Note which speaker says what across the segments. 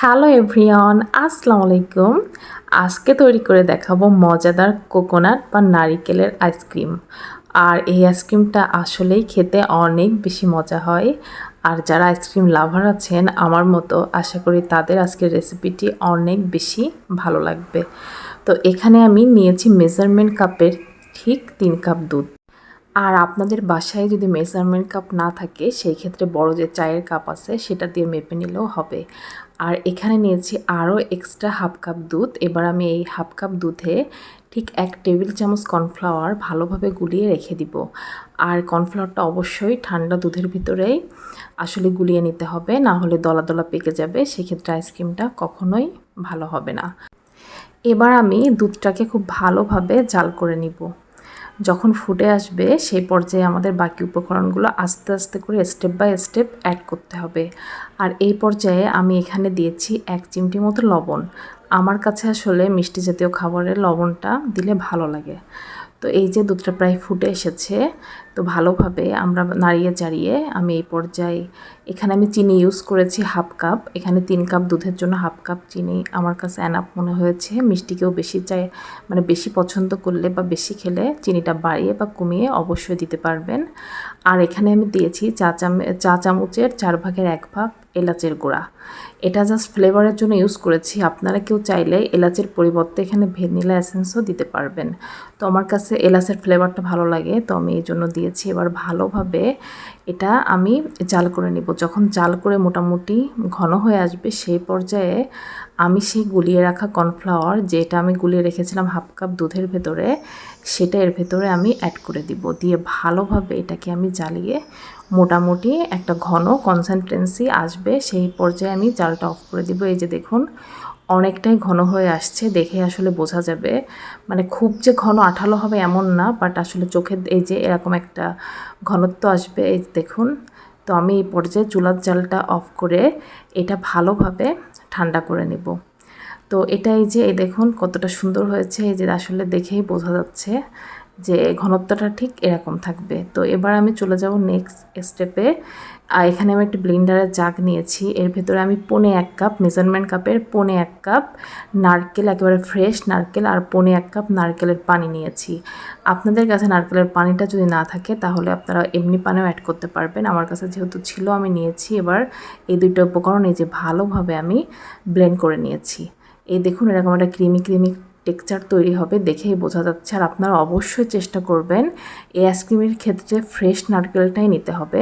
Speaker 1: Hello everyone, আসসালামু আলাইকুম। আজকে তৈরি করে দেখাবো মজাদার কোকোনাট বা নারিকেলের আইসক্রিম। আর এই আইসক্রিমটা আসলেই খেতে অনেক বেশি মজা হয়। আর যারা আইসক্রিম লাভার আছেন আমার মতো, আশা করি তাদের আজকের রেসিপিটি অনেক বেশি ভালো লাগবে। তো এখানে আমি নিয়েছি মেজারমেন্ট কাপের ঠিক 3 কাপ দুধ। আর আপনাদের বাসায় যদি মেজারমেন্ট কাপ না থাকে সেই ক্ষেত্রে বড় যে চায়ের কাপ আছে সেটা দিয়ে মেপে নিলেও হবে। আর এখানে নিয়েছি আরও এক্সট্রা হাফ কাপ দুধ। এবার আমি এই হাফ কাপ দুধে ঠিক 1 টেবিল চামচ কর্নফ্লাওয়ার ভালোভাবে গুলিয়ে রেখে দিব। আর কর্নফ্লাওয়ারটা অবশ্যই ঠান্ডা দুধের ভিতরেই আসলে গুলিয়ে নিতে হবে, না হলে দলা দলা পেকে যাবে, সেক্ষেত্রে আইসক্রিমটা কখনোই ভালো হবে না। এবার আমি দুধটাকে খুব ভালোভাবে জাল করে নিব। যখন ফুটে আসবে সেই পর্যায়ে আমাদের বাকি উপকরণগুলো আস্তে আস্তে করে স্টেপ বাই স্টেপ অ্যাড করতে হবে। আর এই পর্যায়ে আমি এখানে দিয়েছি 1 চিমটি মতো লবণ। আমার কাছে আসলে মিষ্টি জাতীয় খাবারের লবণটা দিলে ভালো লাগে। তো এই যে দুধটা প্রায় ফুটে এসেছে, তো ভালোভাবে আমরা নাড়িয়ে চাড়িয়ে আমি এই পর্যায়ে এখানে আমি চিনি ইউজ করেছি হাফ কাপ। এখানে 3 কাপ দুধের জন্য হাফ কাপ চিনি আমার কাছে এনাফ মনে হয়েছে। মিষ্টি কেউ বেশি চাই মানে বেশি পছন্দ করলে বা বেশি খেলে চিনিটা বাড়িয়ে বা কমিয়ে অবশ্যই দিতে পারবেন। আর এখানে আমি দিয়েছি চা চামচের 4 ভাগের 1 ভাগ এলাচের গুঁড়া। এটা জাস্ট ফ্লেভারের জন্য ইউজ করেছি। আপনারা কেউ চাইলে এলাচের পরিবর্তে এখানে ভ্যানিলা এসেন্সও দিতে পারবেন। তো আমার কাছে এলাচের ফ্লেভারটা ভালো লাগে, তো আমি এই জন্য দিয়েছি। এবার ভালোভাবে এটা আমি জাল করে নিব। যখন জাল করে মোটামুটি ঘন হয়ে আসবে সেই পর্যায়ে আমি সেই গুলিয়ে রাখা কর্নফ্লাওয়ার, যেটা আমি গুলিয়ে রেখেছিলাম হাফ কাপ দুধের ভেতরে, সেটা এর ভেতরে আমি অ্যাড করে দিব। দিয়ে ভালোভাবে এটাকে আমি জ্বালিয়ে মোটামুটি একটা ঘন কনসিস্টেন্সি আসবে সেই পর্যায়ে আমি জালটা অফ করে দিব। এই যে দেখুন অনেকটাই ঘন হয়ে আসছে, দেখে আসলে বোঝা যাবে। মানে খুব যে ঘন আঠালো হবে এমন না, বাট আসলে চোখে এই যে এরকম একটা ঘনত্ব আসবে, এই দেখুন। তো আমি এই পর্যায়ে চুলার জালটা অফ করে এটা ভালোভাবে ঠান্ডা করে নেব। তো এটা এই যে এই দেখুন কতটা সুন্দর হয়েছে, এই যে আসলে দেখেই বোঝা যাচ্ছে যে ঘনত্বটা ঠিক এরকম থাকবে। তো এবার আমি চলে যাব নেক্সট স্টেপে। এখানে আমি একটা ব্লেন্ডারের জাগ নিয়েছি, এর ভেতরে আমি 1.25 কাপ মেজারমেন্ট কাপের 1.25 কাপ নারকেল, একেবারে ফ্রেশ নারকেল, আর 1.25 কাপ নারকেলের পানি নিয়েছি। আপনাদের কাছে নারকেলের পানিটা যদি না থাকে তাহলে আপনারা এমনি পানিও অ্যাড করতে পারবেন। আমার কাছে যেহেতু ছিল আমি নিয়েছি। এবার এই দুইটা উপকরণ এই যে ভালোভাবে আমি ব্লেন্ড করে নিয়েছি। এই দেখুন এরকম একটা ক্রিমি ক্রিমি টেক্সচার তৈরি হবে, দেখেই বোঝা যাচ্ছে। আর আপনারা অবশ্যই চেষ্টা করবেন এই আইসক্রিমের ক্ষেত্রে ফ্রেশ নারকেলটাই নিতে হবে।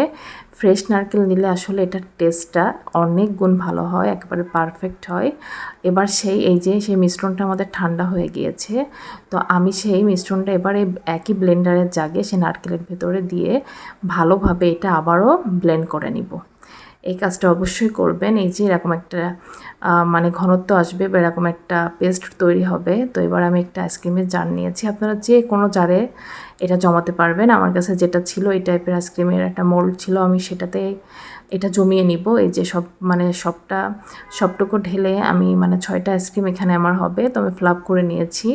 Speaker 1: ফ্রেশ নারকেল নিলে আসলে এটার টেস্টটা অনেক গুণ ভালো হয়, একেবারে পারফেক্ট হয়। এবার এই যে সেই মিশ্রণটা আমাদের ঠান্ডা হয়ে গিয়েছে। তো আমি সেই মিশ্রণটা এবার এই একই ব্লেন্ডারের জাগে সে নারকেলের ভেতরে দিয়ে ভালোভাবে এটা আবারও ব্লেন্ড করে নিব। এই কাজটা অবশ্যই করবেন। এই যে এরকম একটা মানে ঘনত্ব আসবে বা এরকম একটা পেস্ট তৈরি হবে। তো এবার আমি একটা আইসক্রিমের জার নিয়েছি, আপনারা যে কোনো জারে এটা জমাতে পারবেন। আমার কাছে যেটা ছিল এই টাইপের আইসক্রিমের একটা মোল্ড ছিল, আমি সেটাতে এটা জমিয়ে নিব। এই যে সবটুকু ঢেলে আমি মানে 6টা আইসক্রিম এখানে আমার হবে। তো আমি ফ্লাপ করে নিয়েছি।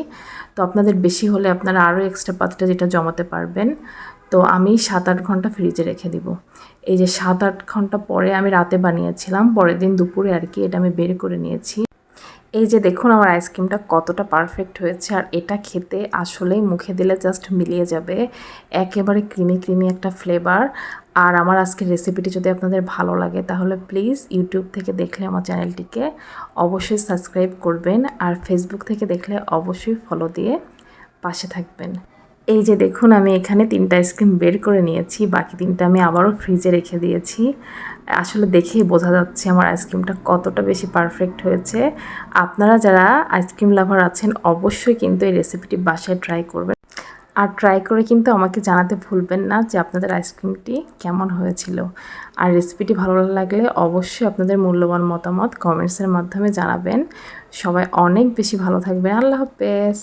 Speaker 1: তো আপনাদের বেশি হলে আপনারা আরও এক্সট্রা পাত্রে যেটা জমাতে পারবেন। তো আমি 7-8 ঘন্টা ফ্রিজে রেখে দিব। এই যে 7-8 ঘন্টা পরে আমি রাতে বানিয়েছিলাম, পরের দিন দুপুরে আর কি এটা আমি বের করে নিয়েছি। এই যে দেখুন আমার আইসক্রিমটা কতটা পারফেক্ট হয়েছে। আর এটা খেতে আসলেই মুখে দিলে জাস্ট মিলিয়ে যাবে, একেবারে ক্রিমি ক্রিমি একটা ফ্লেভার। আর আমার আজকের রেসিপিটি যদি আপনাদের ভালো লাগে তাহলে প্লিজ ইউটিউব থেকে দেখলে আমার চ্যানেলটিকে অবশ্যই সাবস্ক্রাইব করবেন, আর ফেসবুক থেকে দেখলে অবশ্যই ফলো দিয়ে পাশে থাকবেন। এই যে দেখুন আমি এখানে 3টা আইসক্রিম বের করে নিয়েছি, বাকি 3টা আমি আবারও ফ্রিজে রেখে দিয়েছি। আসলে দেখেই বোঝা যাচ্ছে আমার আইসক্রিমটা কতটা বেশি পারফেক্ট হয়েছে। আপনারা যারা আইসক্রিম লাভার আছেন অবশ্যই কিন্তু এই রেসিপিটি বাসায় ট্রাই করবেন। আর ট্রাই করে কিন্তু আমাকে জানাতে ভুলবেন না যে আপনাদের আইসক্রিমটি কেমন হয়েছিল। আর রেসিপিটি ভালো লাগলে অবশ্যই আপনাদের মূল্যবান মতামত কমেন্টসের মাধ্যমে জানাবেন। সবাই অনেক বেশি ভালো থাকবেন। আল্লাহ হাফেজ।